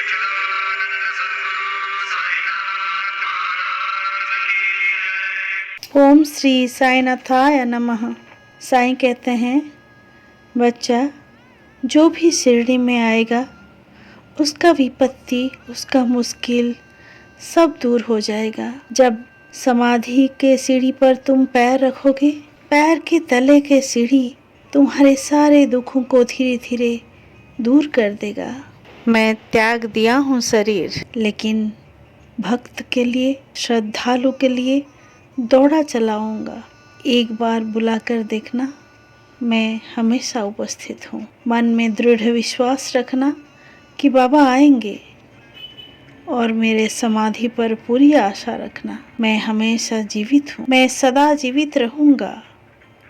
सच्चिदानंद सद्गुरु साईनाथ महाराज की जय। ओम श्री साईनाथाय नमः। साईं कहते हैं, बच्चा जो भी शिरडी में आएगा उसका विपत्ति, उसका मुश्किल सब दूर हो जाएगा। जब समाधि के सीढ़ी पर तुम पैर रखोगे, पैर के तले के सीढ़ी तुम्हारे सारे दुखों को धीरे धीरे दूर कर देगा। मैं त्याग दिया हूँ शरीर, लेकिन भक्त के लिए, श्रद्धालु के लिए दौड़ा चलाऊंगा। एक बार बुलाकर देखना, मैं हमेशा उपस्थित हूँ। मन में दृढ़ विश्वास रखना कि बाबा आएंगे और मेरे समाधि पर पूरी आशा रखना। मैं हमेशा जीवित हूँ, मैं सदा जीवित रहूंगा।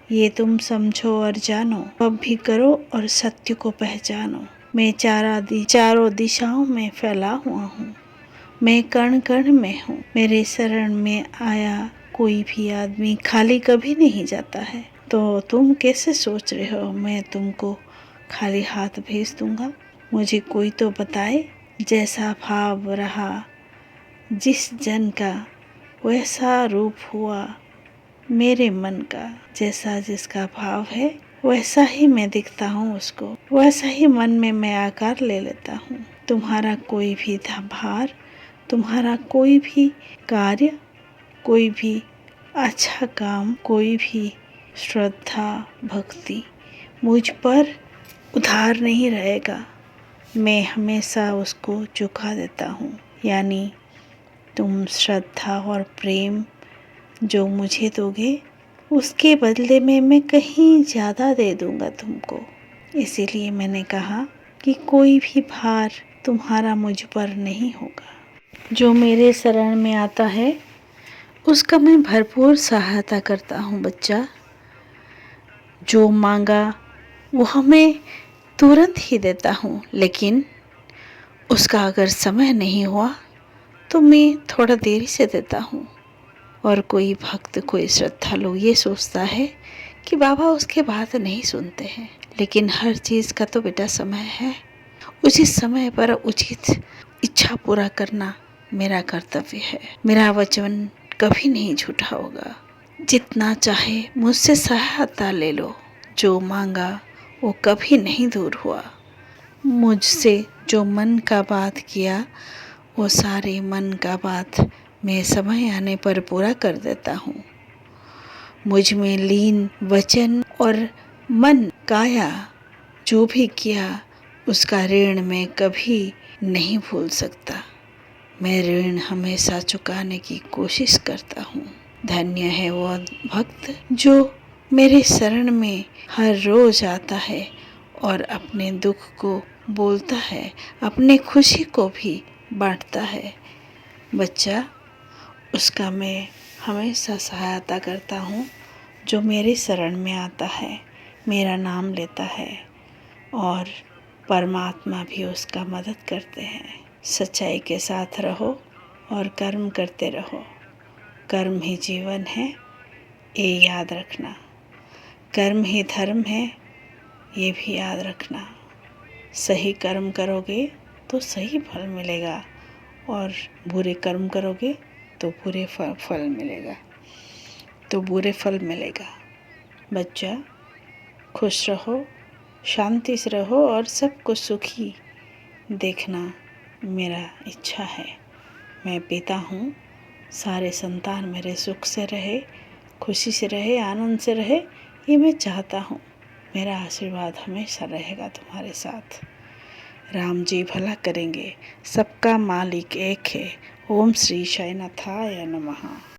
ये तुम समझो और जानो, अब भी करो और सत्य को पहचानो। मैं चारों दिशाओं में फैला हुआ हूँ, मैं कण कण में हूँ। मेरे शरण में आया कोई भी आदमी खाली कभी नहीं जाता है। तो तुम कैसे सोच रहे हो मैं तुमको खाली हाथ भेज दूंगा? मुझे कोई तो बताए। जैसा भाव रहा जिस जन का, वैसा रूप हुआ मेरे मन का। जैसा जिसका भाव है वैसा ही मैं दिखता हूँ उसको, वैसा ही मन में मैं आकार ले लेता हूँ। तुम्हारा कोई भी भार, तुम्हारा कोई भी कार्य, कोई भी अच्छा काम, कोई भी श्रद्धा भक्ति मुझ पर उधार नहीं रहेगा। मैं हमेशा उसको चुका देता हूँ। यानी तुम श्रद्धा और प्रेम जो मुझे दोगे, उसके बदले में मैं कहीं ज़्यादा दे दूँगा तुमको। इसीलिए मैंने कहा कि कोई भी भार तुम्हारा मुझ पर नहीं होगा। जो मेरे शरण में आता है उसका मैं भरपूर सहायता करता हूँ बच्चा। जो मांगा वो हमें तुरंत ही देता हूँ, लेकिन उसका अगर समय नहीं हुआ तो मैं थोड़ा देरी से देता हूँ। और कोई भक्त, कोई श्रद्धालु ये सोचता है कि बाबा उसके बात नहीं सुनते हैं, लेकिन हर चीज़ का तो बेटा समय है। उचित समय पर उचित इच्छा पूरा करना मेरा कर्तव्य है। मेरा वचन कभी नहीं झूठा होगा। जितना चाहे मुझसे सहायता ले लो। जो मांगा वो कभी नहीं दूर हुआ। मुझसे जो मन का बात किया वो सारे मन का बात मैं समय आने पर पूरा कर देता हूँ। मुझ में लीन वचन और मन काया जो भी किया उसका ऋण मैं कभी नहीं भूल सकता। मैं ऋण हमेशा चुकाने की कोशिश करता हूँ। धन्य है वो भक्त जो मेरे शरण में हर रोज आता है और अपने दुख को बोलता है, अपने खुशी को भी बांटता है। बच्चा, उसका मैं हमेशा सहायता करता हूँ। जो मेरे शरण में आता है, मेरा नाम लेता है, और परमात्मा भी उसका मदद करते हैं। सच्चाई के साथ रहो और कर्म करते रहो। कर्म ही जीवन है, ये याद रखना। कर्म ही धर्म है, ये भी याद रखना। सही कर्म करोगे तो सही फल मिलेगा, और बुरे कर्म करोगे तो बुरे फल मिलेगा, तो बुरे फल मिलेगा। बच्चा, खुश रहो, शांति से रहो और सबको सुखी देखना मेरा इच्छा है। मैं पिता हूँ, सारे संतान मेरे सुख से रहे, खुशी से रहे, आनंद से रहे, ये मैं चाहता हूँ। मेरा आशीर्वाद हमेशा रहेगा तुम्हारे साथ। राम जी भला करेंगे, सबका मालिक एक है। ओम श्री साईनाथाय नमः।